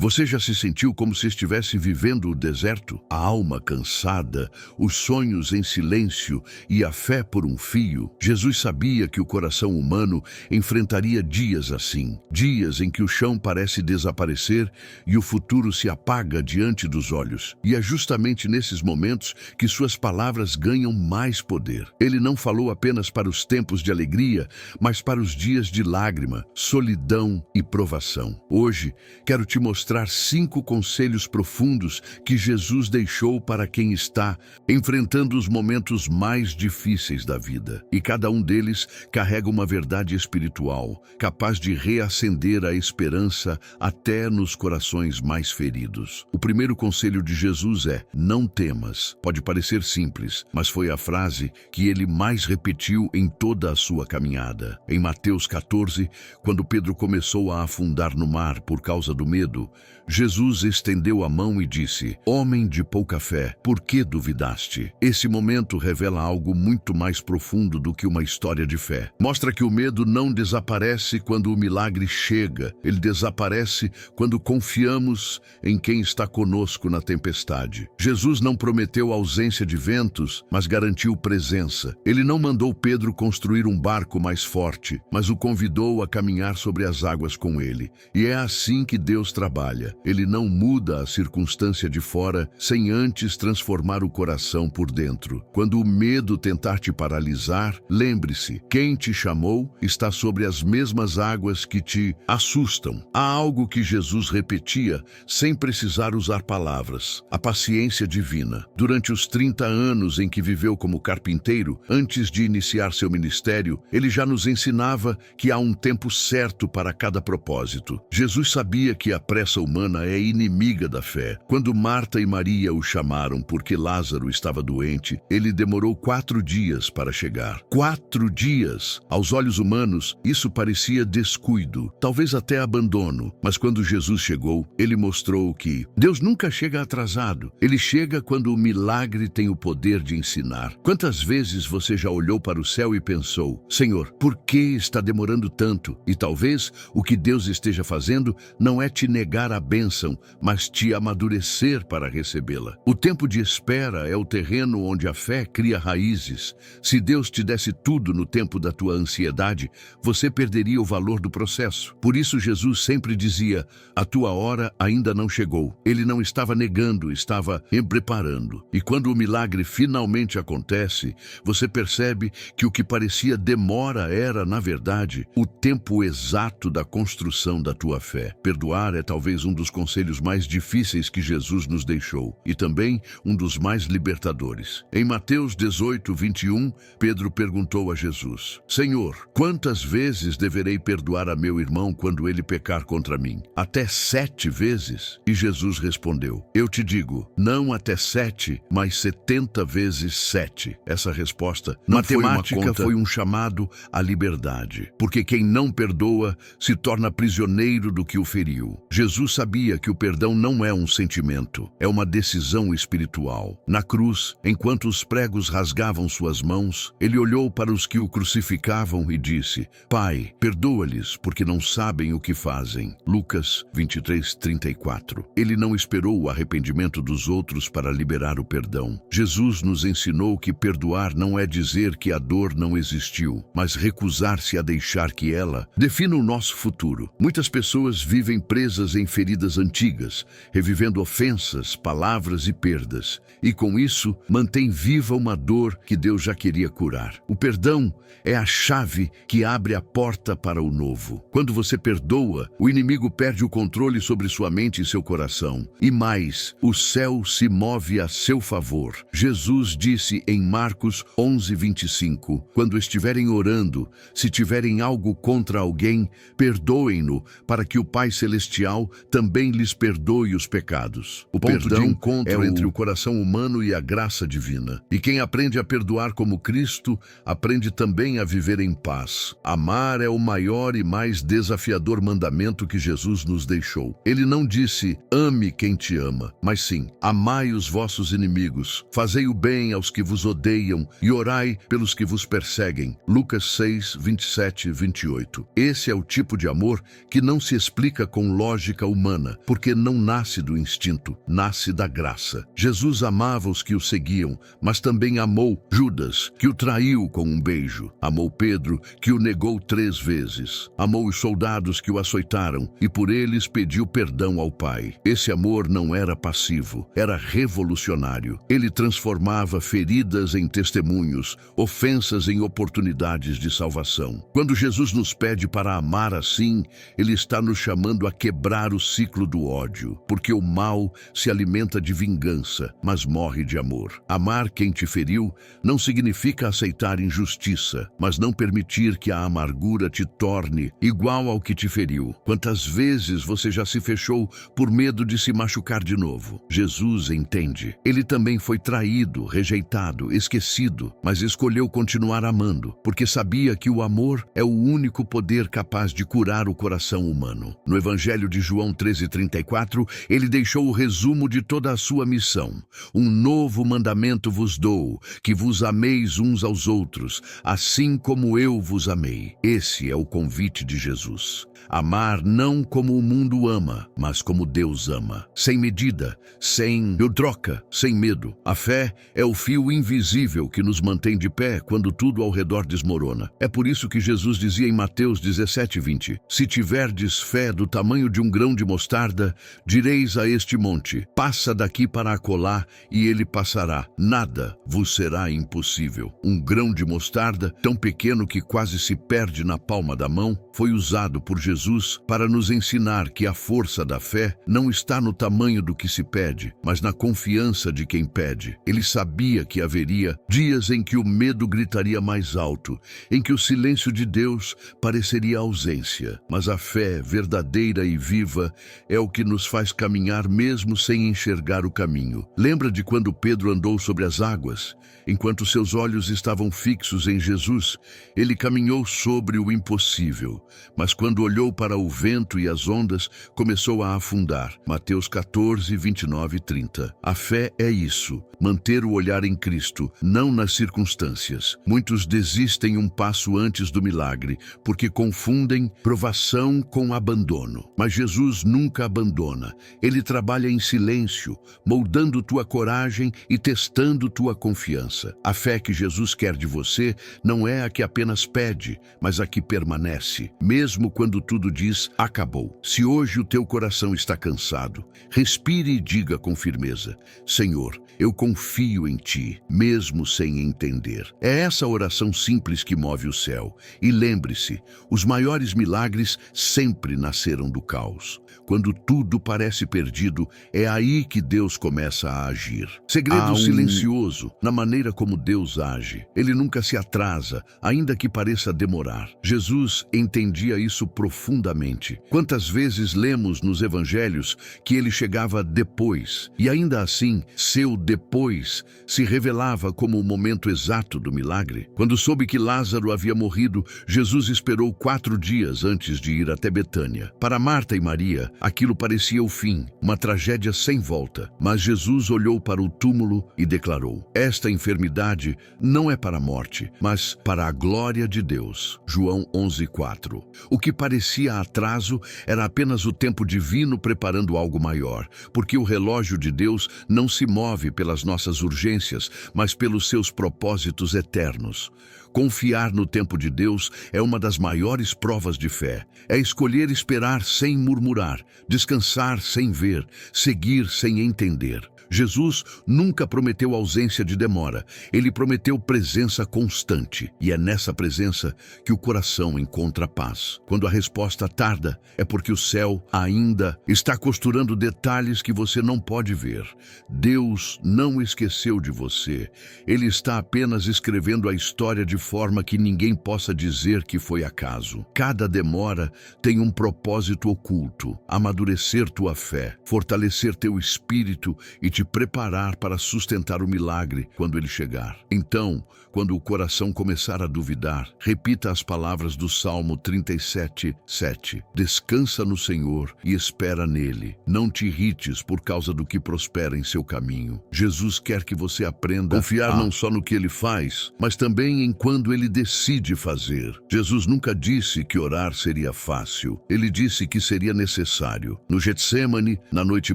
Você já se sentiu como se estivesse vivendo o deserto? A alma cansada, os sonhos em silêncio e a fé por um fio? Jesus sabia que o coração humano enfrentaria dias assim, dias em que o chão parece desaparecer e o futuro se apaga diante dos olhos. E é justamente nesses momentos que suas palavras ganham mais poder. Ele não falou apenas para os tempos de alegria, mas para os dias de lágrima, solidão e provação. Hoje, quero te mostrar 5 conselhos profundos que Jesus deixou para quem está enfrentando os momentos mais difíceis da vida. E cada um deles carrega uma verdade espiritual, capaz de reacender a esperança até nos corações mais feridos. O primeiro conselho de Jesus é: não temas. Pode parecer simples, mas foi a frase que ele mais repetiu em toda a sua caminhada. Em Mateus 14, quando Pedro começou a afundar no mar por causa do medo, Jesus estendeu a mão e disse: homem de pouca fé, por que duvidaste? Esse momento revela algo muito mais profundo do que uma história de fé. Mostra que o medo não desaparece quando o milagre chega. Ele desaparece quando confiamos em quem está conosco na tempestade. Jesus não prometeu ausência de ventos, mas garantiu presença. Ele não mandou Pedro construir um barco mais forte, mas o convidou a caminhar sobre as águas com ele. E é assim que Deus trabalha. Ele não muda a circunstância de fora sem antes transformar o coração por dentro. Quando o medo tentar te paralisar, lembre-se, quem te chamou está sobre as mesmas águas que te assustam. Há algo que Jesus repetia sem precisar usar palavras: a paciência divina. Durante os 30 anos em que viveu como carpinteiro, antes de iniciar seu ministério, ele já nos ensinava que há um tempo certo para cada propósito. Jesus sabia que a pressa humana é inimiga da fé. Quando Marta e Maria o chamaram porque Lázaro estava doente, ele demorou 4 dias para chegar. 4 dias! Aos olhos humanos, isso parecia descuido, talvez até abandono. Mas quando Jesus chegou, ele mostrou que Deus nunca chega atrasado. Ele chega quando o milagre tem o poder de ensinar. Quantas vezes você já olhou para o céu e pensou: Senhor, por que está demorando tanto? E talvez o que Deus esteja fazendo não é te negar a bênção, mas te amadurecer para recebê-la. O tempo de espera é o terreno onde a fé cria raízes. Se Deus te desse tudo no tempo da tua ansiedade, você perderia o valor do processo. Por isso Jesus sempre dizia: a tua hora ainda não chegou. Ele não estava negando, estava preparando. E quando o milagre finalmente acontece, você percebe que o que parecia demora era, na verdade, o tempo exato da construção da tua fé. Perdoar é talvez um dos conselhos mais difíceis que Jesus nos deixou, e também um dos mais libertadores. Em Mateus 18, 21, Pedro perguntou a Jesus: Senhor, quantas vezes deverei perdoar a meu irmão quando ele pecar contra mim? Até 7 vezes? E Jesus respondeu: eu te digo, não até 7, mas 70 vezes 7. Essa resposta matemática foi um chamado à liberdade, porque quem não perdoa se torna prisioneiro do que o feriu. Jesus sabia que o perdão não é um sentimento, é uma decisão espiritual. Na cruz, enquanto os pregos rasgavam suas mãos, ele olhou para os que o crucificavam e disse: Pai, perdoa-lhes, porque não sabem o que fazem. Lucas 23, 34. Ele não esperou o arrependimento dos outros para liberar o perdão. Jesus nos ensinou que perdoar não é dizer que a dor não existiu, mas recusar-se a deixar que ela defina o nosso futuro. Muitas pessoas vivem presas em feridas antigas, revivendo ofensas, palavras e perdas, e com isso mantém viva uma dor que Deus já queria curar. O perdão é a chave que abre a porta para o novo. Quando você perdoa, o inimigo perde o controle sobre sua mente e seu coração. E mais, o céu se move a seu favor. Jesus disse em Marcos 11, 25, quando estiverem orando, se tiverem algo contra alguém, perdoem-no, para que o Pai Celestial também lhes perdoe os pecados. O perdão de encontro entre o coração humano e a graça divina. E quem aprende a perdoar como Cristo, aprende também a viver em paz. Amar é o maior e mais desafiador mandamento que Jesus nos deixou. Ele não disse: ame quem te ama, mas sim: amai os vossos inimigos, fazei o bem aos que vos odeiam e orai pelos que vos perseguem. Lucas 6, 27 e 28. Esse é o tipo de amor que não se explica com lógica humana, porque não nasce do instinto, nasce da graça. Jesus amava os que o seguiam, mas também amou Judas, que o traiu com um beijo. Amou Pedro, que o negou 3 vezes. Amou os soldados que o açoitaram e por eles pediu perdão ao Pai. Esse amor não era passivo, era revolucionário. Ele transformava feridas em testemunhos, ofensas em oportunidades de salvação. Quando Jesus nos pede para amar assim, Ele está nos chamando a quebrar o ciclo do ódio, porque o mal se alimenta de vingança, mas morre de amor. Amar quem te feriu não significa aceitar injustiça, mas não permitir que a amargura te torne igual ao que te feriu. Quantas vezes você já se fechou por medo de se machucar de novo? Jesus entende. Ele também foi traído, rejeitado, esquecido, mas escolheu continuar amando, porque sabia que o amor é o único poder capaz de curar o coração humano. No Evangelho de João 13:34, ele deixou o resumo de toda a sua missão. Um novo mandamento vos dou, que vos ameis uns aos outros, assim como eu vos amei. Esse é o convite de Jesus. Amar não como o mundo ama, mas como Deus ama. Sem medida, sem troca, sem medo. A fé é o fio invisível que nos mantém de pé quando tudo ao redor desmorona. É por isso que Jesus dizia em Mateus 17:20, se tiverdes fé do tamanho de um grão de mostarda, direis a este monte, passa daqui para acolá, e ele passará. Nada vos será impossível. Um grão de mostarda, tão pequeno que quase se perde na palma da mão, foi usado por Jesus para nos ensinar que a força da fé não está no tamanho do que se pede, mas na confiança de quem pede. Ele sabia que haveria dias em que o medo gritaria mais alto, em que o silêncio de Deus pareceria ausência, mas a fé verdadeira e viva é o que nos faz caminhar mesmo sem enxergar o caminho. Lembra de quando Pedro andou sobre as águas? Enquanto seus olhos estavam fixos em Jesus, ele caminhou sobre o impossível, mas quando olhou para o vento e as ondas, começou a afundar. Mateus 14:29 e 30. A fé é isso, manter o olhar em Cristo, não nas circunstâncias. Muitos desistem um passo antes do milagre, porque confundem provação com abandono. Mas Jesus nunca abandona. Ele trabalha em silêncio, moldando tua coragem e testando tua confiança. A fé que Jesus quer de você não é a que apenas pede, mas a que permanece, mesmo quando tudo diz acabou. Se hoje o teu coração está cansado, respire e diga com firmeza: Senhor, eu confio em Ti, mesmo sem entender. É essa oração simples que move o céu. E lembre-se, os maiores milagres sempre nasceram do caos. Quando tudo parece perdido, é aí que Deus começa a agir. Segredo silencioso na maneira como Deus age. Ele nunca se atrasa, ainda que pareça demorar. Jesus entendia isso profundamente. Quantas vezes lemos nos evangelhos que ele chegava depois, e ainda assim, seu depois se revelava como o momento exato do milagre? Quando soube que Lázaro havia morrido, Jesus esperou 4 dias antes de ir até Betânia. Para Marta e Maria, aquilo parecia o fim, uma tragédia sem volta. Mas Jesus olhou para o túmulo e declarou: esta enfermidade não é para a morte, mas para a glória de Deus. João 11:4. O que parecia atraso era apenas o tempo divino preparando algo maior, porque o relógio de Deus não se move pelas nossas urgências, mas pelos seus propósitos eternos. Confiar no tempo de Deus é uma das maiores provas de fé. É escolher esperar sem murmurar, descansar sem ver, seguir sem entender. Jesus nunca prometeu ausência de demora. Ele prometeu presença constante. E é nessa presença que o coração encontra paz. Quando a resposta tarda, é porque o céu ainda está costurando detalhes que você não pode ver. Deus não esqueceu de você. Ele está apenas escrevendo a história de forma que ninguém possa dizer que foi acaso. Cada demora tem um propósito oculto: amadurecer tua fé, fortalecer teu espírito e te te preparar para sustentar o milagre quando ele chegar. Então, quando o coração começar a duvidar, repita as palavras do Salmo 37:7. Descansa no Senhor e espera nele. Não te irrites por causa do que prospera em seu caminho. Jesus quer que você aprenda a confiar não só no que ele faz, mas também em quando ele decide fazer. Jesus nunca disse que orar seria fácil. Ele disse que seria necessário. No Getsêmani, na noite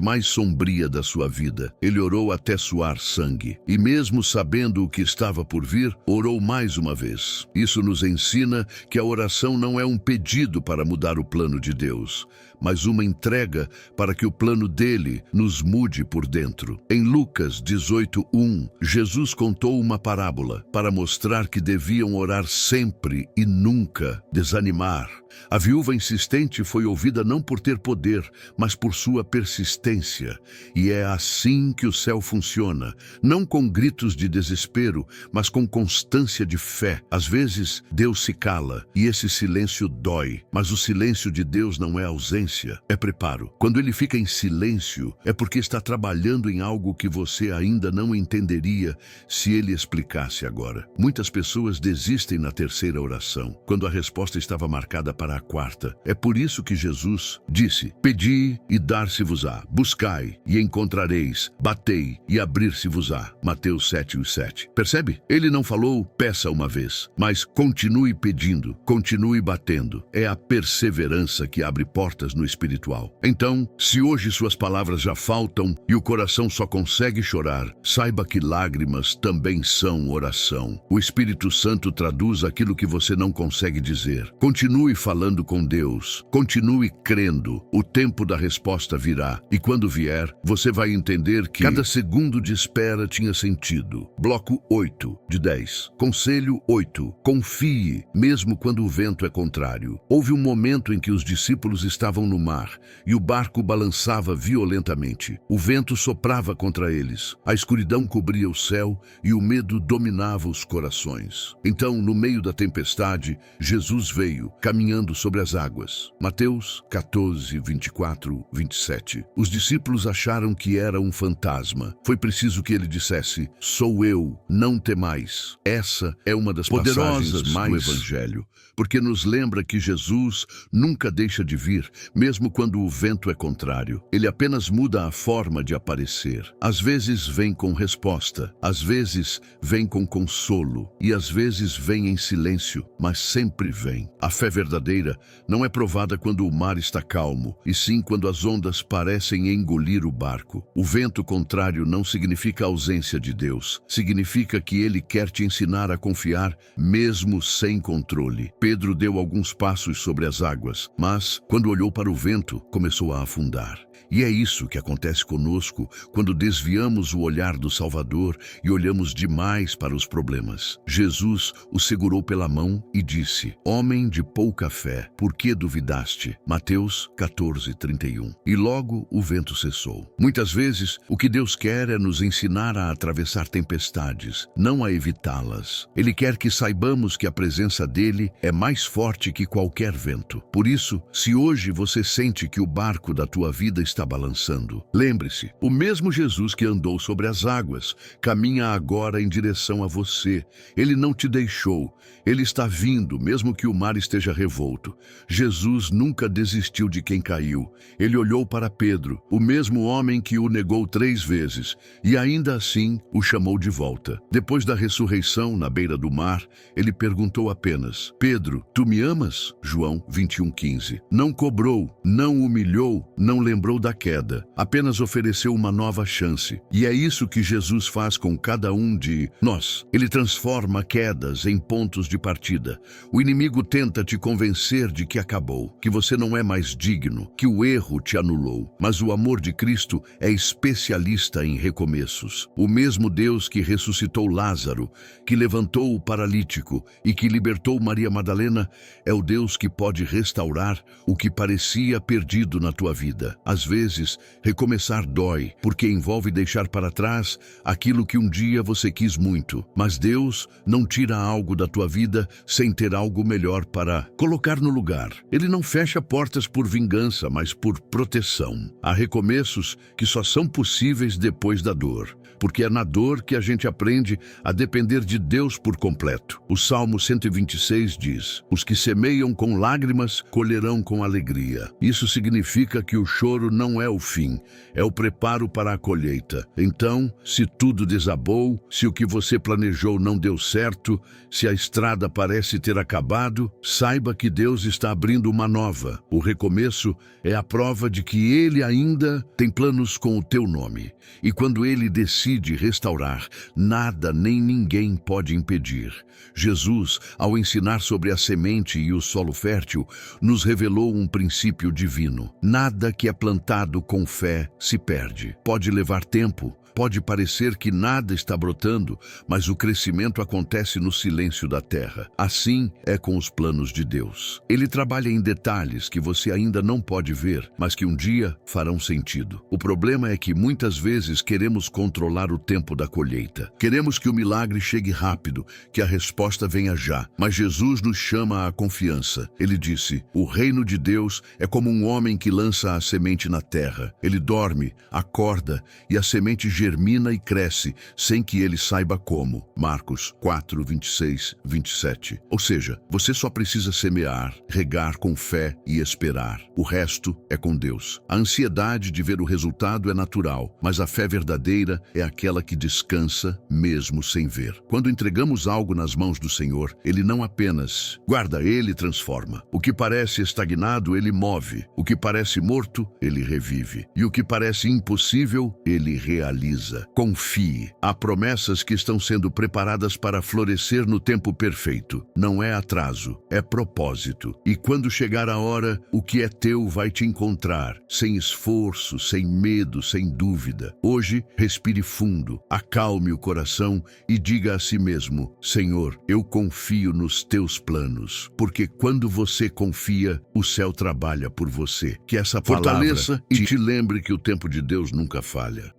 mais sombria da sua vida, ele orou até suar sangue. E mesmo sabendo o que estava por vir, orou mais uma vez. Isso nos ensina que a oração não é um pedido para mudar o plano de Deus, mas uma entrega para que o plano dele nos mude por dentro. Em Lucas 18:1, Jesus contou uma parábola para mostrar que deviam orar sempre e nunca desanimar. A viúva insistente foi ouvida não por ter poder, mas por sua persistência. E é assim que o céu funciona, não com gritos de desespero, mas com constância de fé. Às vezes, Deus se cala, e esse silêncio dói, mas o silêncio de Deus não é ausência, é preparo. Quando ele fica em silêncio, é porque está trabalhando em algo que você ainda não entenderia se ele explicasse agora. Muitas pessoas desistem na terceira oração, quando a resposta estava marcada para a quarta. É por isso que Jesus disse: pedi e dar-se-vos-á, buscai e encontrareis, batei e abrir-se-vos-á. Mateus 7:7. Percebe? Ele não falou peça uma vez, mas continue pedindo, continue batendo. É a perseverança que abre portas no espiritual. Então, se hoje suas palavras já faltam e o coração só consegue chorar, saiba que lágrimas também são oração. O Espírito Santo traduz aquilo que você não consegue dizer. Continue falando com Deus, continue crendo. O tempo da resposta virá, e quando vier, você vai entender que cada segundo de espera tinha sentido. Bloco 8 de 10. Conselho 8. Confie, mesmo quando o vento é contrário. Houve um momento em que os discípulos estavam no mar e o barco balançava violentamente. O vento soprava contra eles, a escuridão cobria o céu e o medo dominava os corações. Então, no meio da tempestade, Jesus veio, caminhando sobre as águas. Mateus 14:24-27. Os discípulos acharam que era um fantasma. Foi preciso que ele dissesse: sou eu, não temais. Essa é uma das passagens mais do Evangelho, porque nos lembra que Jesus nunca deixa de vir, mesmo quando o vento é contrário. Ele apenas muda a forma de aparecer. Às vezes vem com resposta, às vezes vem com consolo, e às vezes vem em silêncio, mas sempre vem. A fé verdadeira não é provada quando o mar está calmo, e sim quando as ondas parecem engolir o barco. O vento contrário não significa a ausência de Deus, significa que ele quer te ensinar a confiar mesmo sem controle. Pedro deu alguns passos sobre as águas, mas, quando olhou para o vento, começou a afundar. E é isso que acontece conosco quando desviamos o olhar do Salvador e olhamos demais para os problemas. Jesus o segurou pela mão e disse: homem de pouca fé, por que duvidaste? Mateus 14:31. E logo o vento cessou. Muitas vezes, o que Deus quer é nos ensinar a atravessar tempestades, não a evitá-las. Ele quer que saibamos que a presença dele é mais forte que qualquer vento. Por isso, se hoje você sente que o barco da tua vida está balançando, lembre-se, o mesmo Jesus que andou sobre as águas caminha agora em direção a você. Ele não te deixou, ele está vindo, mesmo que o mar esteja revolto. Jesus nunca desistiu de quem caiu. Ele olhou para Pedro, o mesmo homem que o negou 3 vezes, e ainda assim o chamou de volta. Depois da ressurreição, na beira do mar, ele perguntou apenas: Pedro, tu me amas? João 21:15. Não cobrou, não humilhou, não lembrou da queda, apenas ofereceu uma nova chance. E é isso que Jesus faz com cada um de nós. Ele transforma quedas em pontos de partida. O inimigo tenta te convencer de que acabou, que você não é mais digno, que o erro te anulou. Mas o amor de Cristo é especialista em recomeços. O mesmo Deus que ressuscitou Lázaro, que levantou o paralítico e que libertou Maria Madalena, é o Deus que pode restaurar o que parecia perdido na tua vida. Às vezes, recomeçar dói, porque envolve deixar para trás aquilo que um dia você quis muito. Mas Deus não tira algo da tua vida sem ter algo melhor para colocar no lugar. Ele não fecha portas por vingança, mas por proteção. Há recomeços que só são possíveis depois da dor, porque é na dor que a gente aprende a depender de Deus por completo. O Salmo 126 diz: os que semeiam com lágrimas colherão com alegria. Isso significa que o choro não é o fim, é o preparo para a colheita. Então, se tudo desabou, se o que você planejou não deu certo, se a estrada parece ter acabado, saiba que Deus está abrindo uma nova. O recomeço é a prova de que Ele ainda tem planos com o teu nome. E quando Ele decide restaurar, nada nem ninguém pode impedir. Jesus, ao ensinar sobre a semente e o solo fértil, nos revelou um princípio divino. Nada que é plantado com fé se perde. Pode levar tempo, pode parecer que nada está brotando, mas o crescimento acontece no silêncio da terra. Assim é com os planos de Deus. Ele trabalha em detalhes que você ainda não pode ver, mas que um dia farão sentido. O problema é que muitas vezes queremos controlar o tempo da colheita. Queremos que o milagre chegue rápido, que a resposta venha já. Mas Jesus nos chama à confiança. Ele disse: o reino de Deus é como um homem que lança a semente na terra. Ele dorme, acorda e a semente germina e cresce sem que ele saiba como. Marcos 4, 26, 27. Ou seja, você só precisa semear, regar com fé e esperar. O resto é com Deus. A ansiedade de ver o resultado é natural, mas a fé verdadeira é aquela que descansa mesmo sem ver. Quando entregamos algo nas mãos do Senhor, Ele não apenas guarda, Ele transforma. O que parece estagnado, Ele move. O que parece morto, Ele revive. E o que parece impossível, Ele realiza. Confie. Há promessas que estão sendo preparadas para florescer no tempo perfeito. Não é atraso, é propósito. E quando chegar a hora, o que é teu vai te encontrar, sem esforço, sem medo, sem dúvida. Hoje, respire fundo, acalme o coração e diga a si mesmo: Senhor, eu confio nos teus planos, porque quando você confia, o céu trabalha por você. Que essa palavra fortaleça e te lembre que o tempo de Deus nunca falha.